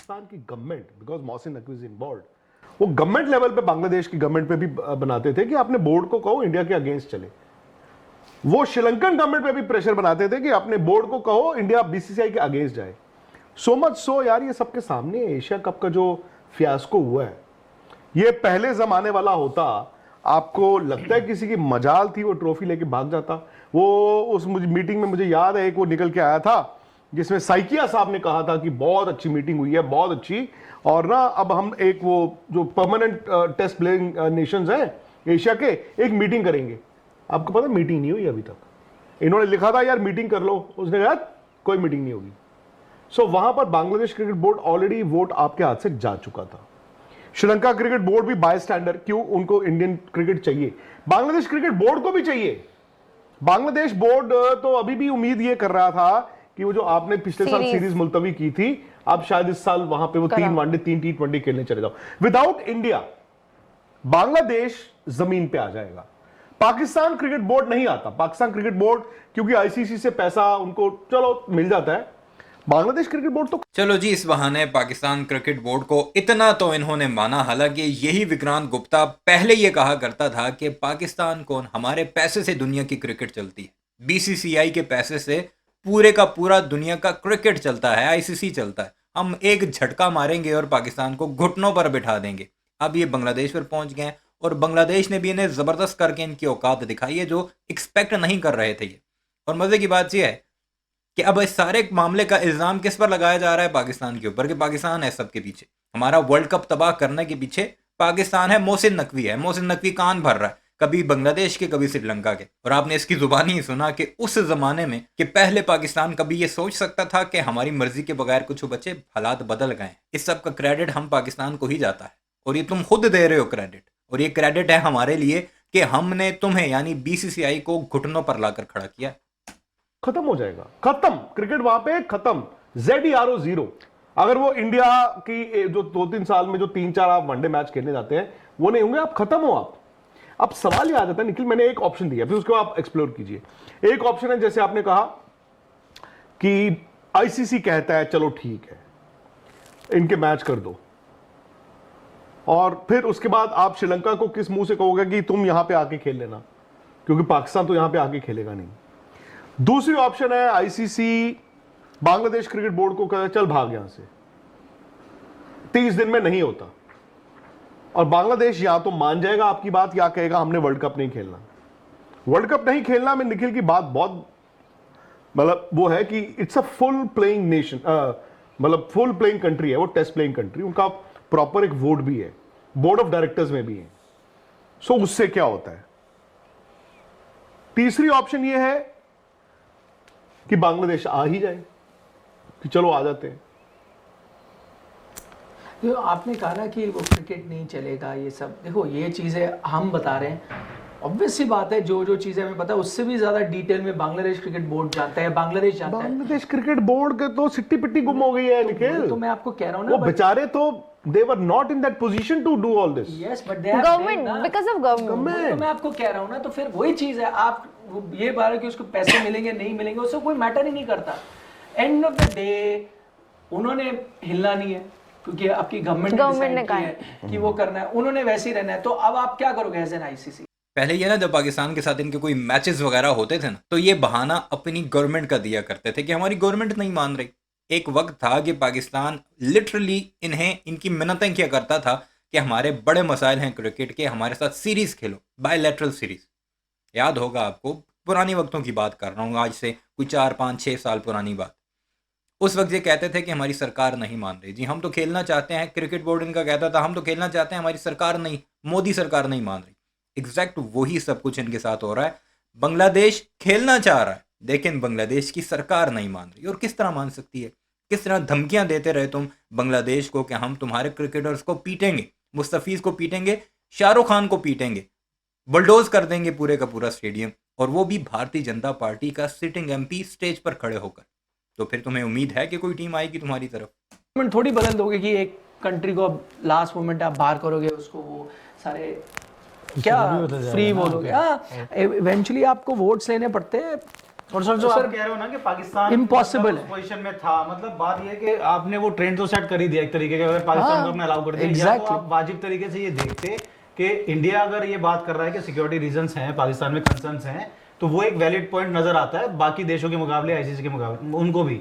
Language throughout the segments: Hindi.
पाकिस्तान की government, because Mohsin Naqvi is involved, वो गवर्नमेंट लेवल पे बांग्लादेश की गवर्नमेंट पे भी बनाते थे कि आपने बोर्ड को कहो इंडिया के अगेंस्ट चले। वो श्रीलंकन गवर्नमेंट पे भी प्रेशर बनाते थे कि अपने बोर्ड को कहो इंडिया बीसीसीआई के अगेंस्ट जाए। सो मच सो यार, ये सबके सामने एशिया कप का जो फियास्को हुआ है, ये पहले जमाने वाला होता, आपको लगता है किसी की मजाल थी वो ट्रॉफी लेके भाग जाता? वो उस मीटिंग में मुझे याद है एक वो निकल के आया था जिसमें साइकिया साहब ने कहा था कि बहुत अच्छी मीटिंग हुई है, बहुत अच्छी, और ना अब हम एक वो जो परमानेंट टेस्ट प्लेइंग नेशंस हैं एशिया के, एक मीटिंग करेंगे। आपको पता मीटिंग नहीं हुई अभी तक। इन्होंने लिखा था यार मीटिंग कर लो, उसने कहा कोई मीटिंग नहीं होगी। सो वहां पर Bangladesh cricket board already vote आपके हाथ से जा चुका था। श्रीलंका क्रिकेट बोर्ड भी बाय स्टैंडर्ड, क्यों, उनको इंडियन क्रिकेट चाहिए, बांग्लादेश क्रिकेट बोर्ड को भी चाहिए। बांग्लादेश बोर्ड तो अभी भी उम्मीद ये कर रहा था कि वो जो आपने पिछले साल सीरीज मुलतवी की थी, आप शायद इस साल वहां पे वो 3 वनडे 3 T20 खेलने चले जाओ। विदाउट इंडिया बांग्लादेश जमीन पे आ जाएगा। पाकिस्तान क्रिकेट बोर्ड नहीं आता। पाकिस्तान क्रिकेट बोर्ड क्योंकि आईसीसी से पैसा उनको चलो मिल जाता है, बांग्लादेश क्रिकेट बोर्ड तो चलो जी, इस बहाने पाकिस्तान क्रिकेट बोर्ड को इतना तो इन्होंने माना। हालांकि यही विक्रांत गुप्ता पहले ये कहा करता था कि पाकिस्तान कौन, हमारे पैसे से दुनिया की क्रिकेट चलती है, बीसीसीआई के पैसे से पूरे का पूरा दुनिया का क्रिकेट चलता है, आईसीसी चलता है, हम एक झटका मारेंगे और पाकिस्तान को घुटनों पर बिठा देंगे। अब ये बांग्लादेश पर पहुंच गए और बांग्लादेश ने भी इन्हें जबरदस्त करके इनकी औकात दिखाई है जो एक्सपेक्ट नहीं कर रहे थे ये। और मजे की बात यह है कि अब इस सारे मामले का इल्ज़ाम किस पर लगाया जा रहा है? पाकिस्तान के ऊपर, कि पाकिस्तान है सबके पीछे, हमारा वर्ल्ड कप तबाह करने के पीछे पाकिस्तान है, मोहसिन नकवी है। मोहसिन नकवी कान भर रहा है, कभी बांग्लादेश के कभी श्रीलंका के। और आपने इसकी जुबानी ही सुना कि उस जमाने में कि पहले पाकिस्तान कभी ये सोच सकता था कि हमारी मर्जी के बगैर कुछ बच्चे, हालात बदल गए। इस सब का क्रेडिट हम पाकिस्तान को ही जाता है और ये तुम खुद दे रहे हो क्रेडिट। और ये क्रेडिट है हमारे लिए कि हमने तुम्हें यानी बीसीसीआई को घुटनों पर लाकर खड़ा किया। खत्म हो जाएगा, खत्म क्रिकेट वहां पे खत्म, ZERO 0। अगर वो इंडिया की जो 2-3 साल में जो 3-4 आप वनडे मैच खेलने जाते हैं वो नहीं होंगे, आप खत्म हो। आप अब सवाल ये आ जाता है निखिल, मैंने एक ऑप्शन दिया, फिर उसको आप एक्सप्लोर कीजिए। एक ऑप्शन है जैसे आपने कहा कि आईसीसी कहता है चलो ठीक है इनके मैच कर दो, और फिर उसके बाद आप श्रीलंका को किस मुंह से कहोगे कि तुम यहां पे आके खेल लेना, क्योंकि पाकिस्तान तो यहां पे आके खेलेगा नहीं। दूसरी ऑप्शन है आईसीसी बांग्लादेश क्रिकेट बोर्ड को कहता चल भाग यहां से, 30 दिन में नहीं होता, और बांग्लादेश या तो मान जाएगा आपकी बात या कहेगा हमने वर्ल्ड कप नहीं खेलना। वर्ल्ड कप नहीं खेलना में निखिल की बात बहुत मतलब वो है कि it's a full playing nation, मतलब फुल प्लेइंग कंट्री है वो, टेस्ट प्लेइंग कंट्री, उनका प्रॉपर एक वोट भी है, बोर्ड ऑफ डायरेक्टर्स में भी है। सो उससे क्या होता है? तीसरी ऑप्शन ये है कि बांग्लादेश आ ही जाए, कि चलो आ जाते हैं। जो आपने कहा ना कि वो क्रिकेट नहीं चलेगा, ये सब देखो ये चीज़ें हम बता रहे हैं, ऑब्वियस सी बात है, जो जो चीज़ें हमें पता है उससे भी ज़्यादा डिटेल में बांग्लादेश क्रिकेट बोर्ड जानता है, बांग्लादेश जानता है। बांग्लादेश क्रिकेट बोर्ड के तो सिट्टी पिट्टी गुम हो गई है निखिल। तो मैं आपको कह रहा हूँ ना, वो बेचारे तो they were not in that position to do all this. yes but they are government, because of government. तो मैं आपको कह रहा हूँ ना, तो फिर वही चीज़ है, आप ये बात है कि उसको पैसे मिलेंगे नहीं मिलेंगे उससे कोई मैटर ही नहीं करता। एंड ऑफ द डे उन्होंने हिलना नहीं है, क्योंकि आपकी गवर्नमेंट ने कहा है कि वो करना है, उन्होंने वैसे ही रहना है। तो अब आप क्या करोगे एज एन आईसीसी? पहले ये ना, जब पाकिस्तान के साथ इनके कोई मैचेस वगैरह होते थे ना, तो ये बहाना अपनी गवर्नमेंट का दिया करते थे कि हमारी गवर्नमेंट नहीं मान रही। एक वक्त था कि पाकिस्तान लिटरली इन्हें इनकी मिन्नतें किया करता था कि हमारे बड़े मसाइल हैं क्रिकेट के, हमारे साथ सीरीज खेलो, बायलैटरल सीरीज। याद होगा आपको, पुरानी वक्तों की बात कर रहा हूँ, आज से कोई 4-5-6 साल पुरानी बात। उस वक्त ये कहते थे कि हमारी सरकार नहीं मान रही। जी, हम तो खेलना चाहते हैं, क्रिकेट बोर्ड इनका कहता था हम तो खेलना चाहते हैं, हमारी सरकार नहीं, मोदी सरकार नहीं मान रही। एग्जैक्ट वही सब कुछ इनके साथ हो रहा है। बांग्लादेश खेलना चाह रहा है लेकिन बांग्लादेश की सरकार नहीं मान रही। और किस तरह मान सकती है? किस तरह धमकियां देते रहे तुम बांग्लादेश को कि हम तुम्हारे क्रिकेटर्स को पीटेंगे, मुस्तफीज को पीटेंगे, शाहरुख खान को पीटेंगे, बुलडोज कर देंगे पूरे का पूरा स्टेडियम, और वो भी भारतीय जनता पार्टी का सिटिंग एमपी स्टेज पर खड़े होकर। तो फिर तुम्हें उम्मीद है कि कोई टीम आएगी तुम्हारी तरफ? गवर्नमेंट थोड़ी बदल दोगे कि एक कंट्री को अब लास्ट मोमेंट आप बाहर करोगे, उसको वो सारे क्या फ्री बोलोगे। हाँ, इवेंचुअली आपको वोट्स लेने पड़ते हैं, और जो सर आप कह रहे हो ना कि पाकिस्तान Impossible मतलब उस पोजीशन में था, मतलब बात ये है कि आपने वो ट्रेंड तो सेट कर ही दिया एक तरीके के, अगर पाकिस्तान को आपने अलाउ कर दिया, या तो exactly. आप वाजिब तरीके से ये देखते कि इंडिया अगर ये बात कर रहा है कि सिक्योरिटी रीजंस हैं, पाकिस्तान में कंसर्न्स हैं, तो वो एक वैलिड पॉइंट नजर आता है बाकी देशों के मुकाबले, आईसीसी के मुकाबले उनको भी।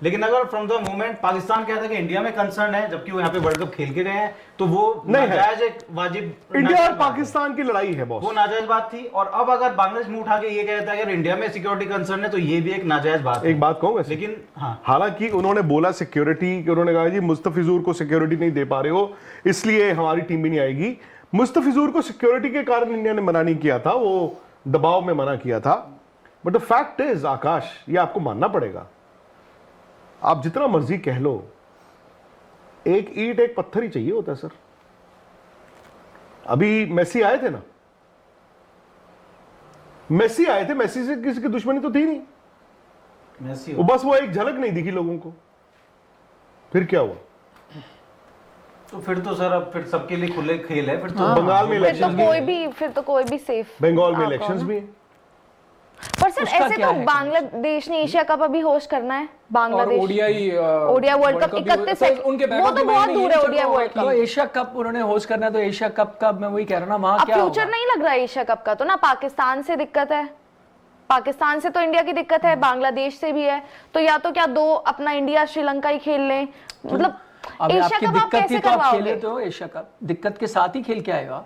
लेकिन अगर फ्रॉम द मोमेंट पाकिस्तान कहता है कि इंडिया में कंसर्न है, जबकि वो यहाँ पे वर्ल्ड कप खेल के गए हैं, तो वो नहीं है। नाजायज एक वाजिब इंडिया और पाकिस्तान की लड़ाई है बॉस। वो नाजायज बात थी। और अब अगर बांग्लादेश मुंह उठा के ये कहता है अगर इंडिया में सिक्योरिटी कंसर्न है, तो ये भी एक नाजायज बात है। एक बात कहूं वैसे, लेकिन हाँ, हालांकि उन्होंने बोला सिक्योरिटी, कि उन्होंने कहा जी मुस्तफिजुर को सिक्योरिटी नहीं दे पा रहे हो इसलिए हमारी टीम भी नहीं आएगी। मुस्तफिजुर को सिक्योरिटी के कारण इंडिया ने मना नहीं किया था, वो दबाव में मना किया था। बट द फैक्ट इज आकाश, ये आपको मानना पड़ेगा, आप जितना मर्जी कह लो, एक ईंट एक पत्थर ही चाहिए होता है सर। अभी मेसी आए थे ना, मेसी आए थे, मेसी से किसी की दुश्मनी तो थी नहीं, मेसी वो बस वो एक झलक नहीं दिखी लोगों को, फिर क्या हुआ? तो फिर तो सर अब फिर सबके लिए खुले खेल है फिर तो। बंगाल में इलेक्शन फिर तो कोई भी सेफ। बंगाल में इलेक्शंस भी हैं। पर सर उसका ऐसे क्या तो है? बांग्लादेश ने एशिया कप अभी होस्ट करना है। और बांग्लादेश ओडीआई वर्ल्ड कप 31 है, उनके वो तो बहुत दूर है। ओडीआई वर्ल्ड तो कप एशिया कप उन्होंने होस्ट करना है, तो एशिया कप का मैं वही कह रहा हूँ ना, वहां अब क्या फ्यूचर होगा? नहीं लग रहा है एशिया कप का। तो ना पाकिस्तान से दिक्कत है, पाकिस्तान से तो इंडिया की दिक्कत है, बांग्लादेश से भी है। तो या तो क्या दो अपना इंडिया श्रीलंका ही खेल लें, मतलब अब एशिया आपकी कप आप दिक्कत थी कैसे तो आप खेले करवाओगे? तो एशिया कप दिक्कत के साथ ही खेल के आएगा,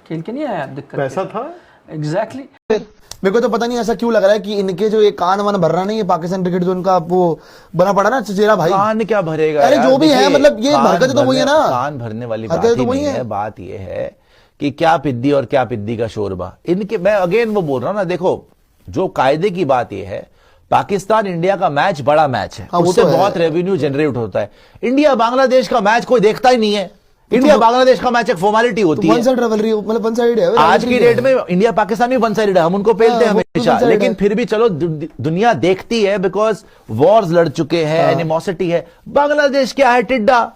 खेल के नहीं आया आप दिक्कत पैसा था। एग्जैक्टली। मेरे को तो पता नहीं ऐसा क्यों लग रहा है कि इनके जो ये कान वान भर रहा नहीं है पाकिस्तान क्रिकेट जो उनका वो बना पड़ा ना चचेरा भाई। कान क्या भरेगा अरे यार, जो भी है, देखिए, मतलब ये कान हरकतें तो वही है ना, कान भरने वाली बात हरकतें तो ही वही नहीं है। है। बात ये है कि क्या पिद्दी और क्या पिद्दी का शोरबा इनके। मैं अगेन वो बोल रहा हूं ना, देखो जो कायदे की बात ये है, पाकिस्तान इंडिया का मैच बड़ा मैच है, हाँ, वो उससे तो है। बहुत रेवेन्यू जनरेट होता है। इंडिया बांग्लादेश का मैच कोई देखता ही नहीं है। इंडिया बांग्लादेश का मैच एक फॉर्मेलिटी होती वन है। साइड रिवलरी, मतलब वन साइड है आज की डेट में इंडिया पाकिस्तान भी वन साइडेड है, हम उनको पेलते हैं हाँ, वो हमेशा, one-sided लेकिन है। फिर भी चलो दुनिया देखती है, बिकॉज वॉर्स लड़ चुके हैं, एनिमोसिटी है। बांग्लादेश क्या है, टिड्डा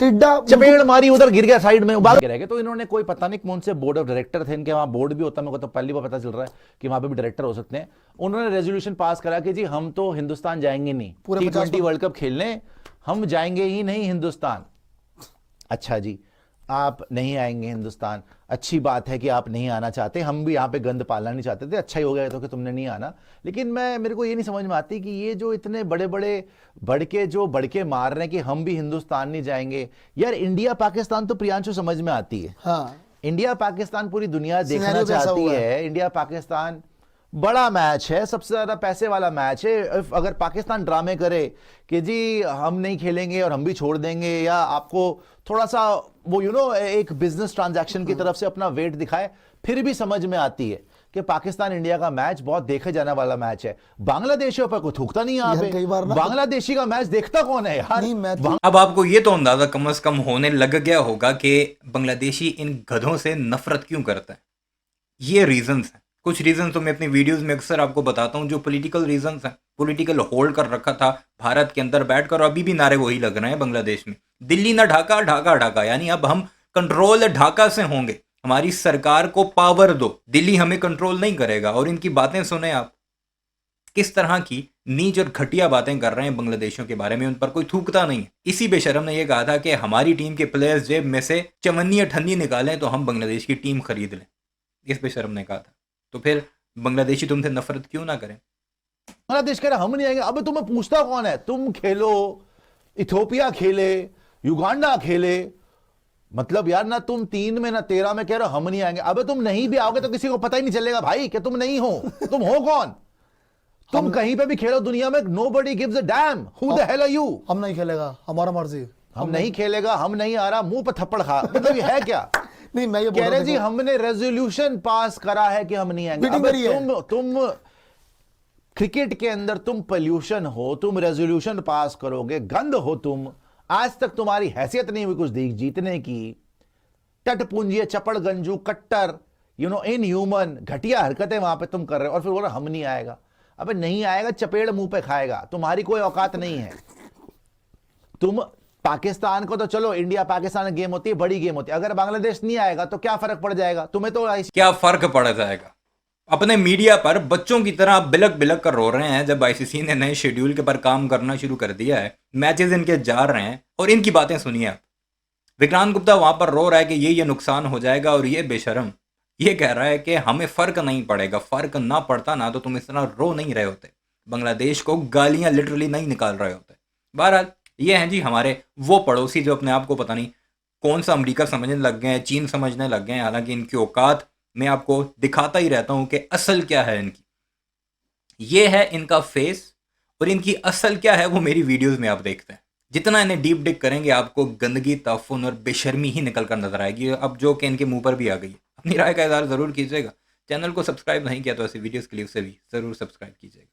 टिड्डा चपेड़ मारी, उधर गिर गया साइड में, भाग रह गए। तो इन्होंने कोई पता नहीं कौन से बोर्ड ऑफ डायरेक्टर थे, इनके वहां बोर्ड भी होता है, मेरे को तो पहली बार पता चल रहा है कि वहां पे भी डायरेक्टर हो सकते हैं। उन्होंने रेजोल्यूशन पास करा कि जी हम तो हिंदुस्तान जाएंगे नहीं, पूरे T20 वर्ल्ड कप खेलने हम जाएंगे ही नहीं हिंदुस्तान। अच्छा जी, आप नहीं आएंगे हिंदुस्तान, अच्छी बात है कि आप नहीं आना चाहते, हम भी यहाँ पे गंद पालना नहीं चाहते थे, अच्छा ही हो गया तो कि तुमने नहीं आना। लेकिन मेरे को ये नहीं समझ में आती कि ये जो इतने बड़े बड़े बड़के मार रहे हैं कि हम भी हिंदुस्तान नहीं जाएंगे। यार इंडिया पाकिस्तान तो प्रियांशु समझ में आती है, हाँ इंडिया पाकिस्तान पूरी दुनिया देखना Scenario कैसा चाहती हुआ है। इंडिया पाकिस्तान बड़ा मैच है, सबसे ज्यादा पैसे वाला मैच है। अगर पाकिस्तान ड्रामे करे कि जी हम नहीं खेलेंगे और हम भी छोड़ देंगे, या आपको थोड़ा सा वो एक बिजनेस ट्रांजैक्शन की तरफ से अपना वेट दिखाए, फिर भी समझ में आती है कि पाकिस्तान इंडिया का मैच बहुत देखे जाने वाला मैच है। बांग्लादेशियों पर कोई थूकता नहीं यहाँ यार, कई बार पे, ना- बांग्लादेशी का मैच देखता कौन है यार। नहीं, मैं तो- अब आपको ये तो अंदाजा कम से कम होने लग गया होगा कि बांग्लादेशी इन गधों से नफरत क्यों करता है। ये रीजंस हैं, कुछ रीजन तो मैं अपनी वीडियोस में अक्सर आपको बताता हूँ, जो पॉलिटिकल रीजंस हैं, पॉलिटिकल होल्ड कर रखा था भारत के अंदर बैठकर, अभी भी नारे वही लग रहे हैं बांग्लादेश में, दिल्ली ना ढाका, ढाका ढाका, यानी अब हम कंट्रोल ढाका से होंगे, हमारी सरकार को पावर दो, दिल्ली हमें कंट्रोल नहीं करेगा। और इनकी बातें सुने आप, किस तरह की नीच और घटिया बातें कर रहे हैं बांग्लादेशियों के बारे में, उन पर कोई थूकता नहीं है। इसी बेशरम ने यह कहा था कि हमारी टीम के प्लेयर्स जेब में से चवन्नी या ठन्नी निकालें तो हम बांग्लादेश की टीम खरीद लें, इस बेशरम ने कहा था। तो फिर बांग्लादेशी तुमसे नफरत क्यों ना करें? बांग्लादेश कह रहा हम नहीं आएंगे। अब तुम्हें पूछता कौन है? तुम खेलो, इथोपिया खेले, युगांडा खेले, मतलब यार ना तुम 3 में ना 13 में कह रहे हो हम नहीं आएंगे। अब तुम नहीं भी आओगे तो किसी को पता ही नहीं चलेगा भाई कि तुम नहीं हो, तुम हो कौन? तुम कहीं पे भी खेलो दुनिया में, nobody gives a damn who the hell are you। हम नहीं खेलेगा, हमारा मर्जी। हम नहीं खेलेगा, हम नहीं आ रहा, मुंह पर थप्पड़ खा, मतलब ये है क्या? नहीं, मैं ये बोल कह रहा रहे जी देखो, हमने रेजोल्यूशन पास करा है कि हम नहीं आएंगे। मीटिंग अबे करी है। तुम क्रिकेट के अंदर तुम पोल्यूशन हो, तुम रेजोल्यूशन पास करोगे, गंद हो तुम। आज तक तुम्हारी हैसियत नहीं हुई कुछ जीतने की। टटपुंजी, चपड़ गंजू, कट्टर, इनह्यूमन, घटिया हरकतें वहां पे तुम कर रहे हो, और फिर बोल रहे हम नहीं आएगा। अबे नहीं आएगा, चपेड़ मुंह पे खाएगा, तुम्हारी कोई औकात नहीं है। तुम पाकिस्तान को तो चलो, इंडिया पाकिस्तान गेम होती है, बड़ी गेम होती है, अगर बांग्लादेश नहीं आएगा तो क्या फर्क पड़ जाएगा तुम्हें? तो क्या फर्क पड़ जाएगा? अपने मीडिया पर बच्चों की तरह बिलक बिलक कर रो रहे हैं जब आईसीसी ने नए शेड्यूल के पर काम करना शुरू कर दिया है, मैचेस इनके जा रहे हैं और इनकी बातें सुनिए आप। विक्रांत गुप्ता वहां पर रो रहा है कि ये नुकसान हो जाएगा और ये बेशरम ये कह रहा है कि हमें फर्क नहीं पड़ेगा, फर्क ना पड़ता ना तो तुम इस तरह रो नहीं रहे होते, बांग्लादेश को गालियां लिटरली नहीं निकाल रहे होते। बहरहाल ये हैं जी हमारे वो पड़ोसी जो अपने आप को पता नहीं कौन सा अमेरिका समझने लग गए हैं, चीन समझने लग गए हैं, हालांकि इनकी औकात मैं आपको दिखाता ही रहता हूं कि असल क्या है इनकी। ये है इनका फेस और इनकी असल क्या है वो मेरी वीडियोस में आप देखते हैं। जितना इन्हें डीप डिग करेंगे आपको गंदगी, ताफुन और बेशर्मी ही निकल कर नजर आएगी, अब जो कि इनके मुंह पर भी आ गई है। अपनी राय का इज़हार ज़रूर कीजिएगा। चैनल को सब्सक्राइब नहीं किया तो ऐसी वीडियोस के लिए उसे भी ज़रूर सब्सक्राइब कीजिएगा।